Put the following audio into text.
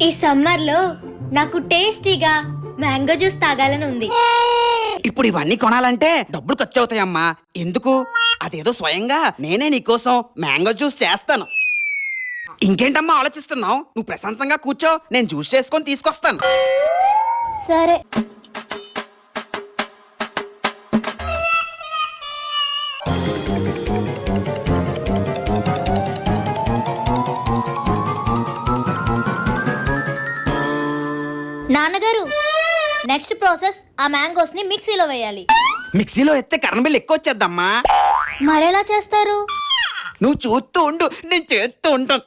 ఈ సమ్మర్ లో నాకు టేస్టీగా మ్యాంగో జ్యూస్ తాగాలని ఉంది. ఇప్పుడు ఇవన్నీ కొనాలంటే డబ్బులు ఖర్చు అవుతాయమ్మా. ఎందుకు? అదేదో స్వయంగా నేనే నీకోసం మ్యాంగో జ్యూస్ చేస్తాను. ఇంకేంటమ్మా ఆలోచిస్తున్నావు? నువ్వు ప్రశాంతంగా కూర్చో, నేను జ్యూస్ చేసుకొని తీసుకొస్తాను. సరే. నాన్నగారు, నెక్స్ట్ ప్రాసెస్ ఆ మ్యాంగోస్ ని మిక్సీలో వేయాలి. మిక్సీలో ఎత్తే కరెంట్ బిల్ ఎక్కువ వచ్చేద్దమ్మా. మరెలా చేస్తారు? నువ్వు చూస్తూ ఉండు, నేను చేస్తూ ఉంటాను.